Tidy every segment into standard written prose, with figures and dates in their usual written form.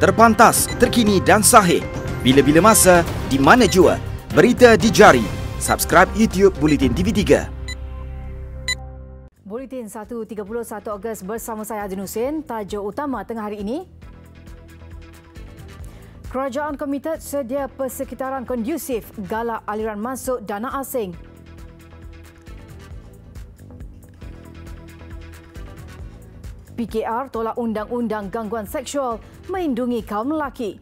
Terpantas, terkini dan sahih. Bila-bila masa, di mana jua. Berita di jari. Subscribe YouTube Bulletin TV3. Bulletin 1.31 Ogos bersama saya Azin Hussein. Tajuk utama tengah hari ini. Kerajaan komited sedia persekitaran kondusif galak aliran masuk dana asing. PKR tolak undang-undang gangguan seksual melindungi kaum lelaki.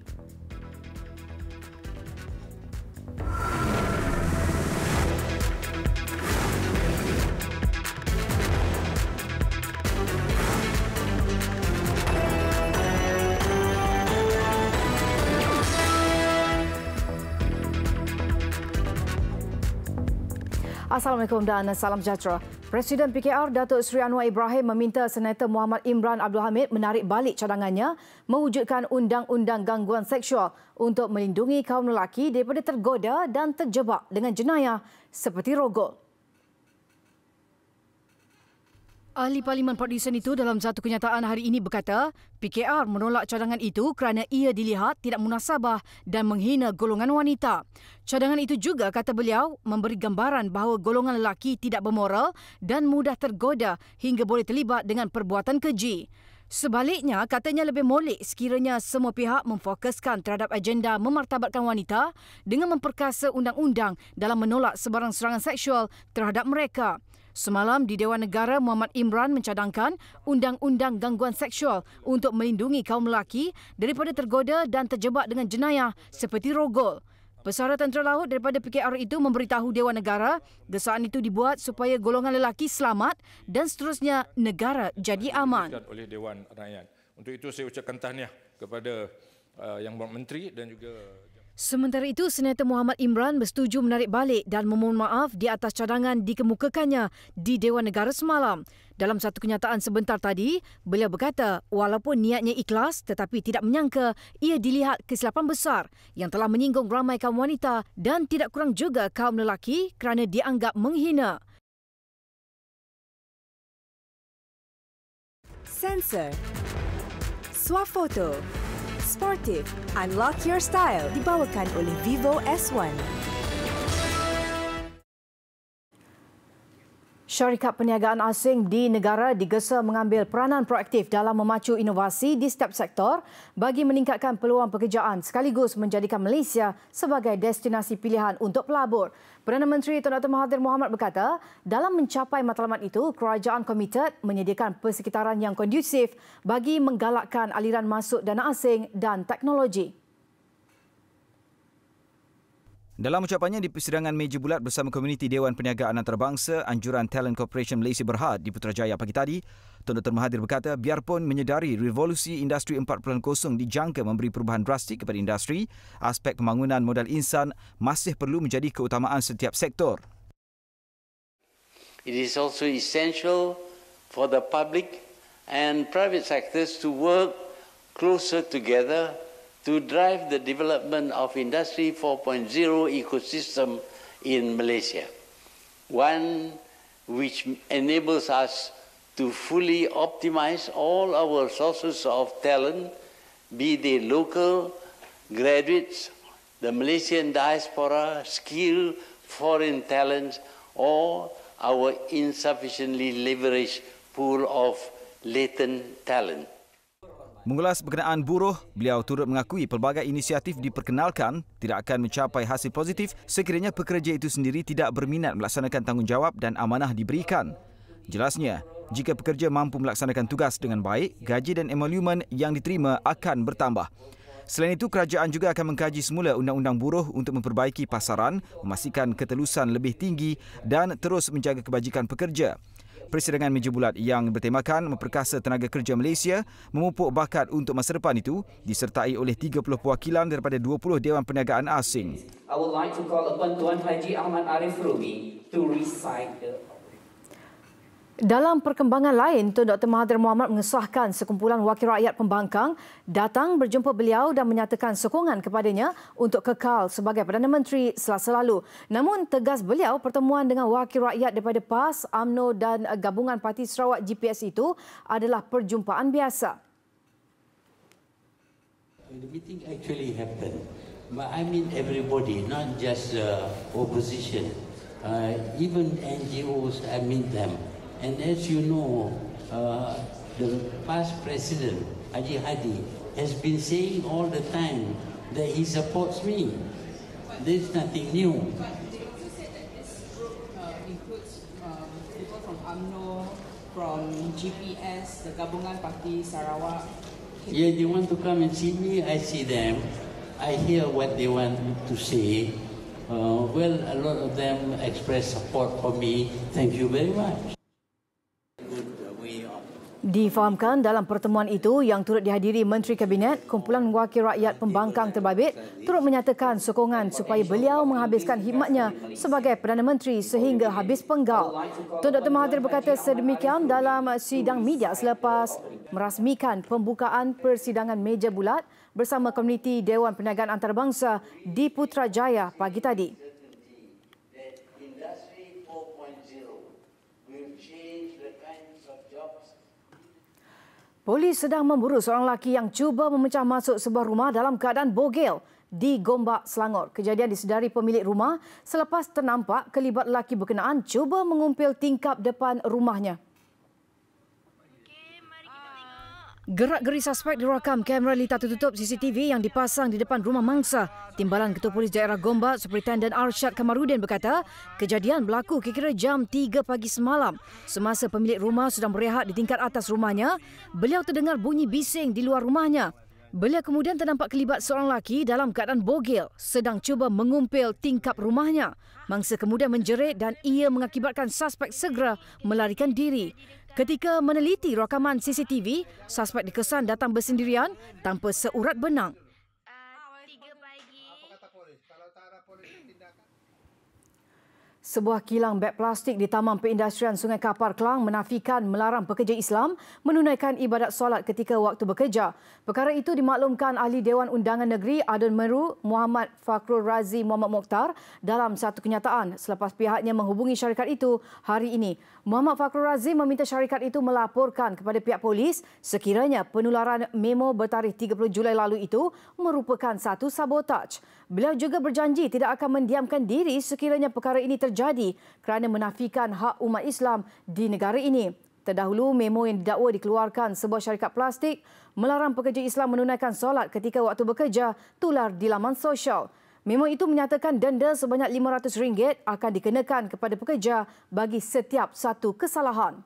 Assalamualaikum dan salam sejahtera. Presiden PKR Datuk Seri Anwar Ibrahim meminta Senator Muhammad Imran Abdul Hamid menarik balik cadangannya mewujudkan undang-undang gangguan seksual untuk melindungi kaum lelaki daripada tergoda dan terjebak dengan jenayah seperti rogol. Ahli Parlimen Port Dickson itu dalam satu kenyataan hari ini berkata, PKR menolak cadangan itu kerana ia dilihat tidak munasabah dan menghina golongan wanita. Cadangan itu juga, kata beliau, memberi gambaran bahawa golongan lelaki tidak bermoral dan mudah tergoda hingga boleh terlibat dengan perbuatan keji. Sebaliknya, katanya lebih molek sekiranya semua pihak memfokuskan terhadap agenda memartabatkan wanita dengan memperkasa undang-undang dalam menolak sebarang serangan seksual terhadap mereka. Semalam di Dewan Negara, Muhammad Imran mencadangkan undang-undang gangguan seksual untuk melindungi kaum lelaki daripada tergoda dan terjebak dengan jenayah seperti rogol. Pesara Tentera Laut daripada PKR itu memberitahu Dewan Negara gesaan itu dibuat supaya golongan lelaki selamat dan seterusnya negara jadi aman. Oleh Dewan Rakyat. Untuk itu saya ucapkan tahniah kepada Yang Berhormat Menteri dan juga. Sementara itu, Senator Muhammad Imran bersetuju menarik balik dan memohon maaf di atas cadangan dikemukakannya di Dewan Negara semalam. Dalam satu kenyataan sebentar tadi, beliau berkata walaupun niatnya ikhlas tetapi tidak menyangka ia dilihat kesilapan besar yang telah menyinggung ramai kaum wanita dan tidak kurang juga kaum lelaki kerana dianggap menghina. Sensor, Swafoto, Sportif, Unlock Your Style dibawakan oleh Vivo S1. Syarikat perniagaan asing di negara digesa mengambil peranan proaktif dalam memacu inovasi di setiap sektor bagi meningkatkan peluang pekerjaan sekaligus menjadikan Malaysia sebagai destinasi pilihan untuk pelabur. Perdana Menteri Tun Dr. Mahathir Mohamad berkata, dalam mencapai matlamat itu, kerajaan komited menyediakan persekitaran yang kondusif bagi menggalakkan aliran masuk dana asing dan teknologi. Dalam ucapannya di persidangan meja bulat bersama komuniti Dewan Perniagaan Antarabangsa Anjuran Talent Corporation Malaysia Berhad di Putrajaya pagi tadi, Tun Dr. Mahathir berkata biarpun menyedari revolusi industri 4.0 dijangka memberi perubahan drastik kepada industri, aspek pembangunan modal insan masih perlu menjadi keutamaan setiap sektor. It is also essential for the public and private sectors to work closer together to drive the development of Industry 4.0 ecosystem in Malaysia. One which enables us to fully optimize all our sources of talent, be they local, graduates, the Malaysian diaspora, skilled foreign talents, or our insufficiently leveraged pool of latent talent. Mengulas berkenaan buruh, beliau turut mengakui pelbagai inisiatif diperkenalkan tidak akan mencapai hasil positif sekiranya pekerja itu sendiri tidak berminat melaksanakan tanggungjawab dan amanah diberikan. Jelasnya, jika pekerja mampu melaksanakan tugas dengan baik, gaji dan emolumen yang diterima akan bertambah. Selain itu, kerajaan juga akan mengkaji semula undang-undang buruh untuk memperbaiki pasaran, memastikan ketelusan lebih tinggi dan terus menjaga kebajikan pekerja. Persidangan meja bulat yang bertemakan memperkasa tenaga kerja Malaysia memupuk bakat untuk masa depan itu disertai oleh 30 perwakilan daripada 20 Dewan Perniagaan Asing. I would like to call upon Tuan Haji Ahmad Arif Rumi to recite the. Dalam perkembangan lain, Tun Dr. Mahathir Mohamad mengesahkan sekumpulan wakil rakyat pembangkang datang berjumpa beliau dan menyatakan sokongan kepadanya untuk kekal sebagai Perdana Menteri Selasa lalu. Namun tegas beliau, pertemuan dengan wakil rakyat daripada PAS, UMNO dan Gabungan Parti Sarawak GPS itu adalah perjumpaan biasa. The meeting actually happened, but I mean everybody, not just opposition. Even NGOs, I meet them. And as you know, the past president, Haji Hadi, has been saying all the time that he supports me. There's nothing new. You said that this group includes people from UMNO, from GPS, the Gabungan Parti Sarawak. Yeah, they want to come and see me, I see them. I hear what they want to say. Well, a lot of them express support for me. Thank you very much. Difahamkan dalam pertemuan itu yang turut dihadiri Menteri Kabinet, Kumpulan Wakil Rakyat Pembangkang Terbabit turut menyatakan sokongan supaya beliau menghabiskan khidmatnya sebagai Perdana Menteri sehingga habis penggal. Tun Dr. Mahathir berkata sedemikian dalam sidang media selepas merasmikan pembukaan persidangan meja bulat bersama Komuniti Dewan Perniagaan Antarabangsa di Putrajaya pagi tadi. Polis sedang memburu seorang lelaki yang cuba memecah masuk sebuah rumah dalam keadaan bogel di Gombak, Selangor. Kejadian disedari pemilik rumah selepas ternampak kelibat lelaki berkenaan cuba mengumpil tingkap depan rumahnya. Gerak-geri suspek direkam kamera litar tertutup CCTV yang dipasang di depan rumah mangsa. Timbalan Ketua Polis Daerah Gombak, Superintendent Arsyad Kamarudin berkata, kejadian berlaku kira-kira jam 3 pagi semalam. Semasa pemilik rumah sedang berehat di tingkat atas rumahnya, beliau terdengar bunyi bising di luar rumahnya. Beliau kemudian ternampak kelibat seorang lelaki dalam keadaan bogel sedang cuba mengumpil tingkap rumahnya. Mangsa kemudian menjerit dan ia mengakibatkan suspek segera melarikan diri. Ketika meneliti rakaman CCTV, suspek dikesan datang bersendirian tanpa seurat benang. Sebuah kilang beg plastik di Taman Perindustrian Sungai Kapar, Kelang menafikan melarang pekerja Islam menunaikan ibadat solat ketika waktu bekerja. Perkara itu dimaklumkan Ahli Dewan Undangan Negeri Adun Meru Muhammad Fakhrul Razi Muhammad Mokhtar dalam satu kenyataan selepas pihaknya menghubungi syarikat itu hari ini. Muhammad Fakhrul Razi meminta syarikat itu melaporkan kepada pihak polis sekiranya penularan memo bertarikh 30 Julai lalu itu merupakan satu sabotaj. Beliau juga berjanji tidak akan mendiamkan diri sekiranya perkara ini terjadi kerana menafikan hak umat Islam di negara ini. Terdahulu, memo yang didakwa dikeluarkan sebuah syarikat plastik melarang pekerja Islam menunaikan solat ketika waktu bekerja tular di laman sosial. Memo itu menyatakan denda sebanyak RM500 akan dikenakan kepada pekerja bagi setiap satu kesalahan.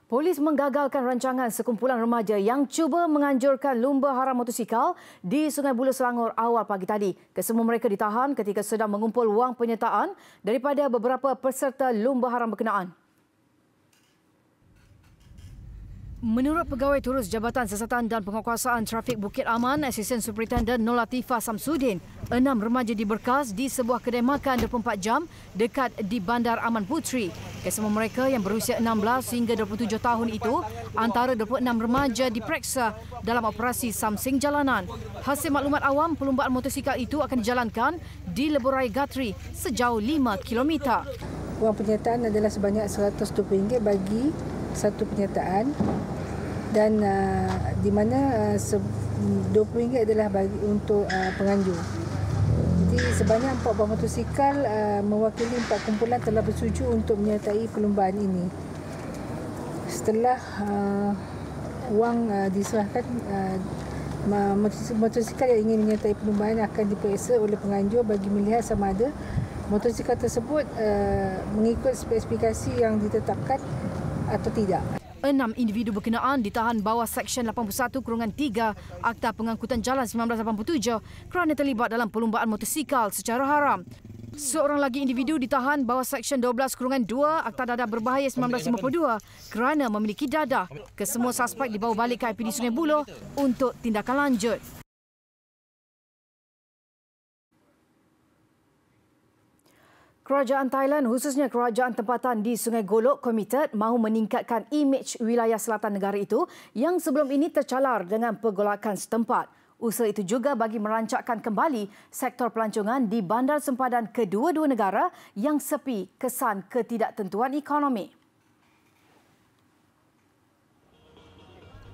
Polis menggagalkan rancangan sekumpulan remaja yang cuba menganjurkan lumba haram motosikal di Sungai Buloh, Selangor awal pagi tadi. Kesemua mereka ditahan ketika sedang mengumpul wang penyertaan daripada beberapa peserta lumba haram berkenaan. Menurut Pegawai Terus Jabatan Siasatan dan Penguasaan Trafik Bukit Aman, Asisten Superintendent Nur Latifah Samsudin, 6 remaja diberkas di sebuah kedai makan 24 jam dekat di Bandar Aman Puteri. Kesemua mereka yang berusia 16 hingga 27 tahun itu, antara 26 remaja diperiksa dalam operasi Samsing Jalanan. Hasil maklumat awam, perlumbaan motosikal itu akan dijalankan di Lebuh Raya Gatri sejauh 5 km. Wang penyertaan adalah sebanyak RM120 bagi satu penyertaan dan di mana RM20 adalah bagi untuk penganjur. Jadi sebanyak 4 buah motosikal mewakili 4 kumpulan telah bersetuju untuk menyertai perlumbaan ini. Setelah wang diserahkan, motosikal yang ingin menyertai perlumbaan akan diperiksa oleh penganjur bagi melihat sama ada motosikal tersebut mengikut spesifikasi yang ditetapkan atau tidak. 6 individu berkenaan ditahan bawah Seksyen 81/3 Akta Pengangkutan Jalan 1987 kerana terlibat dalam perlumbaan motosikal secara haram. Seorang lagi individu ditahan bawah Seksyen 12/2 Akta Dadah Berbahaya 1952 kerana memiliki dadah. Kesemua suspek dibawa balik ke IPD Sungai Buloh untuk tindakan lanjut. Kerajaan Thailand, khususnya kerajaan tempatan di Sungai Golok, komited mahu meningkatkan imej wilayah selatan negara itu yang sebelum ini tercalar dengan pergolakan setempat. Usaha itu juga bagi merancakkan kembali sektor pelancongan di bandar sempadan kedua-dua negara yang sepi kesan ketidaktentuan ekonomi.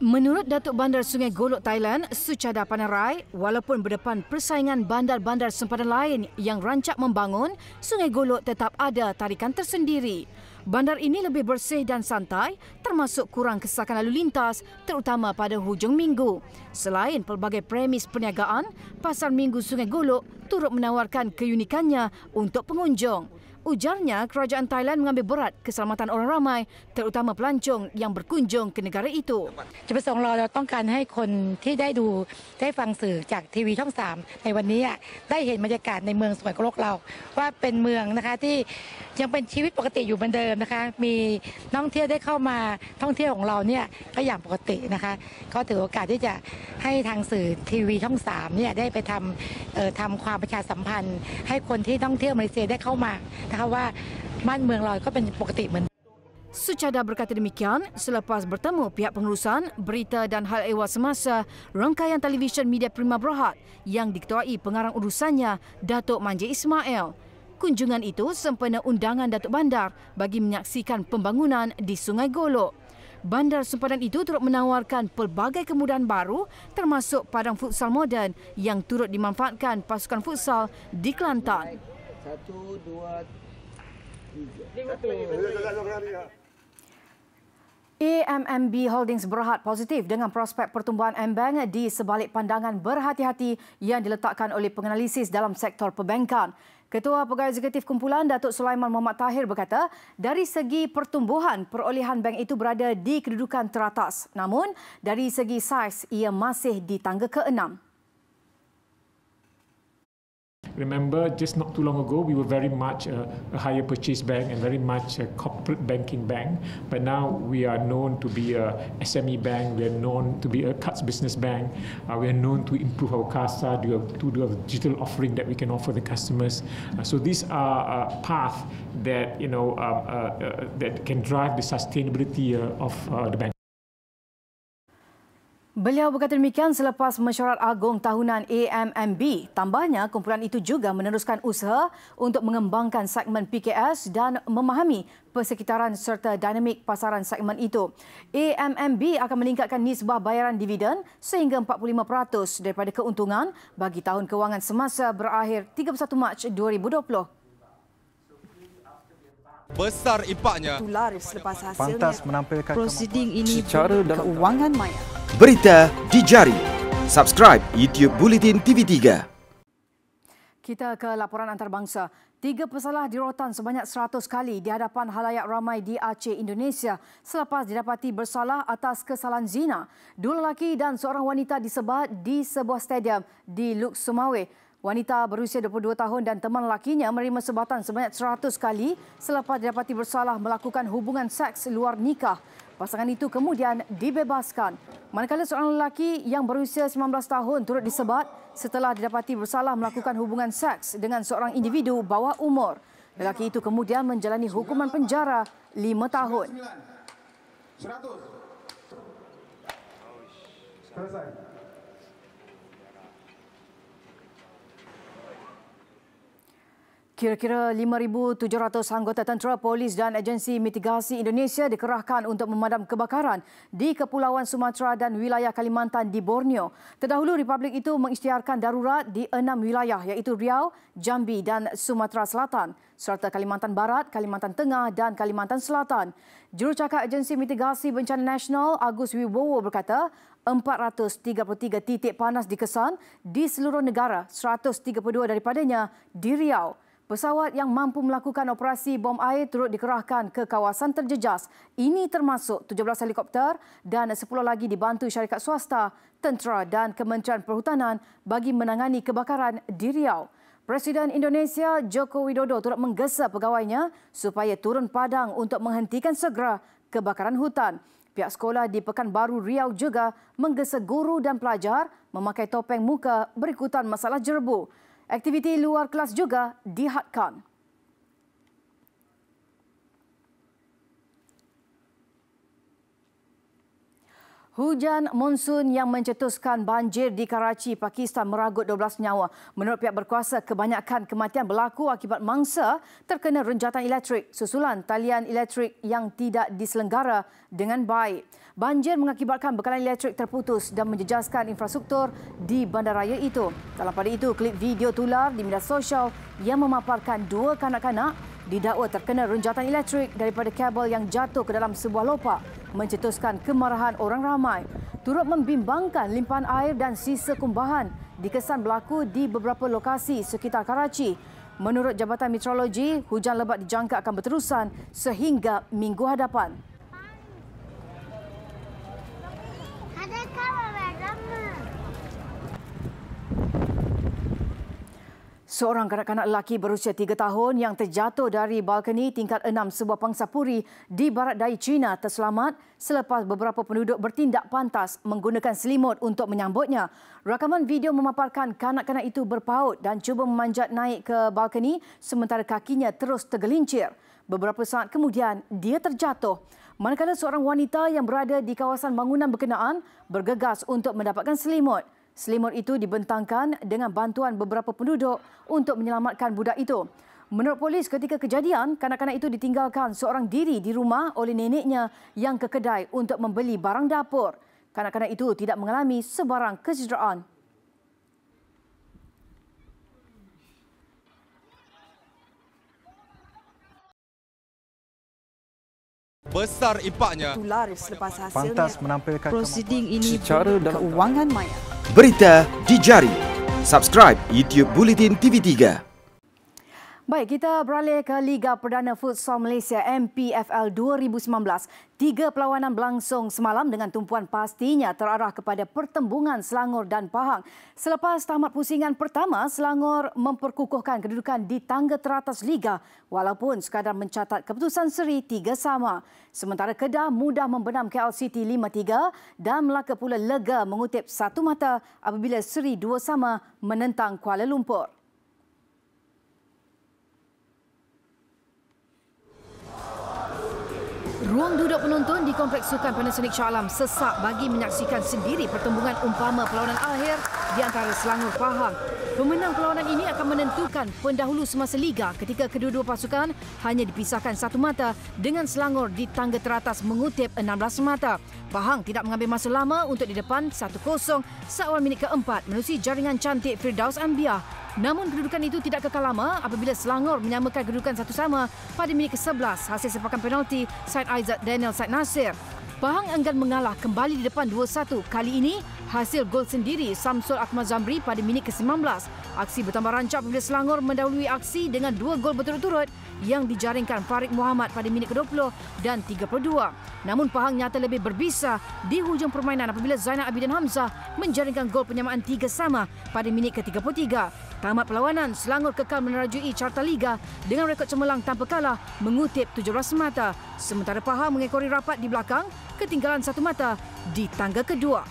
Menurut Datuk Bandar Sungai Golok Thailand, Suchada Panarai, walaupun berdepan persaingan bandar-bandar sempadan lain yang rancak membangun, Sungai Golok tetap ada tarikan tersendiri. Bandar ini lebih bersih dan santai, termasuk kurang kesakan lalu lintas, terutama pada hujung minggu. Selain pelbagai premis perniagaan, Pasar Minggu Sungai Golok turut menawarkan keunikannya untuk pengunjung. Ujarnya, kerajaan Thailand mengambil berat keselamatan orang ramai, terutama pelancong yang berkunjung ke negara itu. จุดประสงค์เราต้องการให้คนที่ได้ดูได้ฟังสื่อจากทีวีช่อง 3ในวันนี้ได้เห็นบรรยากาศในเมืองสวยโกลกเราว่าเป็นเมืองนะคะที่ยังเป็นชีวิตปกติอยู่เหมือนเดิมนะคะมีนักท่องเที่ยวได้เข้ามาท่องเที่ยวของเราเนี่ยก็อย่างปกตินะคะก็ถือโอกาสที่จะให้ทางสื่อทีวีช่อง 3เนี่ยได้ไปทำความประชาสัมพันธ์ให้คนที่ท่องเที่ยวมาเลเซียได้เข้ามานะคะว่าบ้านเมืองเราก็เป็นปกติเหมือน Suchada berkata demikian selepas bertemu pihak pengurusan, berita dan hal ehwal semasa rangkaian televisyen media Prima Berhad yang diketuai pengarang urusannya, Datuk Manjir Ismail. Kunjungan itu sempena undangan Datuk Bandar bagi menyaksikan pembangunan di Sungai Golok. Bandar sempadan itu turut menawarkan pelbagai kemudahan baru termasuk padang futsal moden yang turut dimanfaatkan pasukan futsal di Kelantan. 1, 2, 3. AMMB Holdings Berhad positif dengan prospek pertumbuhan M-Bank di sebalik pandangan berhati-hati yang diletakkan oleh penganalisis dalam sektor perbankan. Ketua Pegawai Eksekutif Kumpulan Datuk Sulaiman Muhammad Tahir berkata, dari segi pertumbuhan, perolehan bank itu berada di kedudukan teratas. Namun, dari segi saiz, ia masih di tangga ke-6. Remember, just not too long ago, we were very much a higher purchase bank and very much a corporate banking bank. But now we are known to be a SME bank. We are known to be a cards business bank. We are known to improve our CASA, to do a digital offering that we can offer the customers. So these are a path that that can drive the sustainability of the bank. Beliau berkata demikian selepas mesyuarat agung tahunan AMMB. Tambahnya, kumpulan itu juga meneruskan usaha untuk mengembangkan segmen PKS dan memahami persekitaran serta dinamik pasaran segmen itu. AMMB akan meningkatkan nisbah bayaran dividen sehingga 45% daripada keuntungan bagi tahun kewangan semasa berakhir 31 Mac 2020. Besar impaknya. Selepas hasilnya, Pantas menampilkan prosiding ini secara dalam keuangan maya. Berita di jari. Subscribe YouTube Bulletin TV3. Kita ke laporan antarabangsa. 3 pesalah dirotan sebanyak 100 kali di hadapan halayak ramai di Aceh, Indonesia selepas didapati bersalah atas kesalahan zina. 2 lelaki dan seorang wanita disebat di sebuah stadium di Luk Sumawe. Wanita berusia 22 tahun dan teman lelakinya menerima sebatan sebanyak 100 kali selepas didapati bersalah melakukan hubungan seks luar nikah. Pasangan itu kemudian dibebaskan. Manakala seorang lelaki yang berusia 19 tahun turut disebat setelah didapati bersalah melakukan hubungan seks dengan seorang individu bawah umur. Lelaki itu kemudian menjalani hukuman penjara 5 tahun. 100. Selesai. Kira-kira 5,700 anggota tentera, polis dan agensi mitigasi Indonesia dikerahkan untuk memadam kebakaran di Kepulauan Sumatera dan wilayah Kalimantan di Borneo. Terdahulu, Republik itu mengisytiharkan darurat di 6 wilayah iaitu Riau, Jambi dan Sumatera Selatan serta Kalimantan Barat, Kalimantan Tengah dan Kalimantan Selatan. Jurucakap Agensi Mitigasi Bencana Nasional Agus Wibowo berkata, 433 titik panas dikesan di seluruh negara, 132 daripadanya di Riau. Pesawat yang mampu melakukan operasi bom air turut dikerahkan ke kawasan terjejas. Ini termasuk 17 helikopter dan 10 lagi dibantu syarikat swasta, tentera dan Kementerian Perhutanan bagi menangani kebakaran di Riau. Presiden Indonesia Joko Widodo turut menggesa pegawainya supaya turun padang untuk menghentikan segera kebakaran hutan. Pihak sekolah di Pekanbaru Riau juga menggesa guru dan pelajar memakai topeng muka berikutan masalah jerbu. Aktiviti luar kelas juga dihadkan. Hujan monsun yang mencetuskan banjir di Karachi, Pakistan meragut 12 nyawa. Menurut pihak berkuasa, kebanyakan kematian berlaku akibat mangsa terkena renjatan elektrik susulan talian elektrik yang tidak diselenggara dengan baik. Banjir mengakibatkan bekalan elektrik terputus dan menjejaskan infrastruktur di bandaraya itu. Dalam pada itu, klip video tular di media sosial yang memaparkan dua kanak-kanak didakwa terkena renjatan elektrik daripada kabel yang jatuh ke dalam sebuah lopak, mencetuskan kemarahan orang ramai. Turut membimbangkan limpahan air dan sisa kumbahan dikesan berlaku di beberapa lokasi sekitar Karachi. Menurut Jabatan Meteorologi, hujan lebat dijangka akan berterusan sehingga minggu hadapan. Seorang kanak-kanak lelaki berusia 3 tahun yang terjatuh dari balkoni tingkat 6 sebuah pangsapuri di barat daya China terselamat selepas beberapa penduduk bertindak pantas menggunakan selimut untuk menyambutnya. Rakaman video memaparkan kanak-kanak itu berpaut dan cuba memanjat naik ke balkoni sementara kakinya terus tergelincir. Beberapa saat kemudian, dia terjatuh. Manakala seorang wanita yang berada di kawasan bangunan berkenaan bergegas untuk mendapatkan selimut. Selimut itu dibentangkan dengan bantuan beberapa penduduk untuk menyelamatkan budak itu. Menurut polis, ketika kejadian, kanak-kanak itu ditinggalkan seorang diri di rumah oleh neneknya yang ke kedai untuk membeli barang dapur. Kanak-kanak itu tidak mengalami sebarang kecederaan. Besar impaknya. Laris selepas hasilnya. Pantas menampilkan prosiding ini secara dalam keuangan maya. Berita di jari. Subscribe YouTube Bulletin TV3. Baik, kita beralih ke Liga Perdana Futsal Malaysia MPFL 2019. 3 perlawanan berlangsung semalam dengan tumpuan pastinya terarah kepada pertembungan Selangor dan Pahang. Selepas tamat pusingan pertama, Selangor memperkukuhkan kedudukan di tangga teratas Liga walaupun sekadar mencatat keputusan seri 3-3. Sementara Kedah mudah membenam KL City 5-3 dan Melaka pula lega mengutip 1 mata apabila seri 2-2 menentang Kuala Lumpur. Ruang duduk penonton di Kompleks Sukan Panasonic Shah Alam sesak bagi menyaksikan sendiri pertembungan umpama perlawanan akhir di antara Selangor Pahang. Pemenang perlawanan ini akan menentukan pendahulu semasa Liga ketika kedua-dua pasukan hanya dipisahkan 1 mata dengan Selangor di tangga teratas mengutip 16 mata. Pahang tidak mengambil masa lama untuk di depan 1-0 seawal minit keempat menerusi jaringan cantik Firdaus Ambiah. Namun kedudukan itu tidak kekal lama apabila Selangor menyamakan kedudukan 1-1 pada minit ke-11 hasil sepakan penalti Said Aizat Daniel Said Nasir. Pahang enggan mengalah kembali di depan 2-1. Kali ini hasil gol sendiri Samsul Akmal Zamri pada minit ke-19. Aksi bertambah rancak apabila Selangor mendahului aksi dengan 2 gol berturut-turut yang dijaringkan Farid Muhammad pada minit ke-20 dan 32. Namun Pahang nyata lebih berbisa di hujung permainan apabila Zainal Abidin Hamzah menjaringkan gol penyamaan 3-3 pada minit ke-33. Tamat perlawanan, Selangor kekal menerajui carta Liga dengan rekod cemerlang tanpa kalah mengutip 17 mata. Sementara Pahang mengekori rapat di belakang, ketinggalan 1 mata di tangga kedua.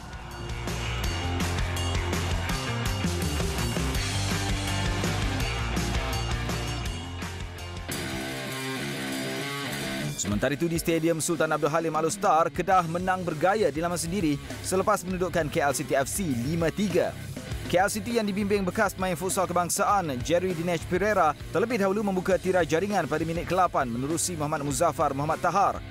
Sementara itu di Stadium Sultan Abdul Halim Al-Star, Kedah menang bergaya di laman sendiri selepas mendudukkan KL City FC 5-3. KL City yang dibimbing bekas pemain futsal kebangsaan Jerry Dinesh Pereira terlebih dahulu membuka tirai jaringan pada minit ke-8 menerusi Muhammad Muzaffar Muhammad Tahar.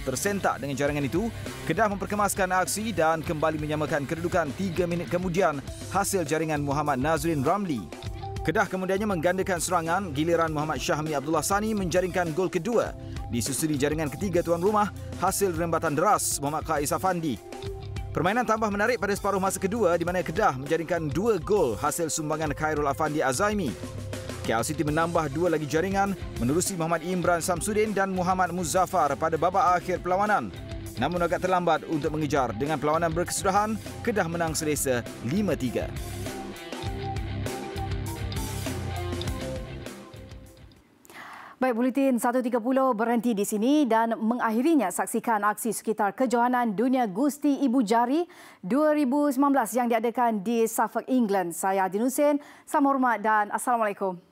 Tersentak dengan jaringan itu, Kedah memperkemaskan aksi dan kembali menyamakan kedudukan 3 minit kemudian hasil jaringan Muhammad Nazrin Ramli. Kedah kemudiannya menggandakan serangan, giliran Muhammad Syahmi Abdullah Sani menjaringkan gol kedua. Disusuli jaringan ketiga tuan rumah hasil rembatan deras Muhammad Qais Afandi. Permainan tambah menarik pada separuh masa kedua di mana Kedah menjaringkan 2 gol hasil sumbangan Khairul Afandi Azaimi. KL City menambah 2 lagi jaringan menerusi Muhammad Imran Samsudin dan Muhammad Muzaffar pada babak akhir perlawanan. Namun agak terlambat untuk mengejar. Dengan perlawanan berkesudahan, Kedah menang selesa 5-3. Baik, Buletin 1.30 berhenti di sini dan mengakhirinya saksikan aksi sekitar kejohanan Dunia Gusti Ibu Jari 2019 yang diadakan di Suffolk, England. Saya Adin Hussein, salam hormat dan Assalamualaikum.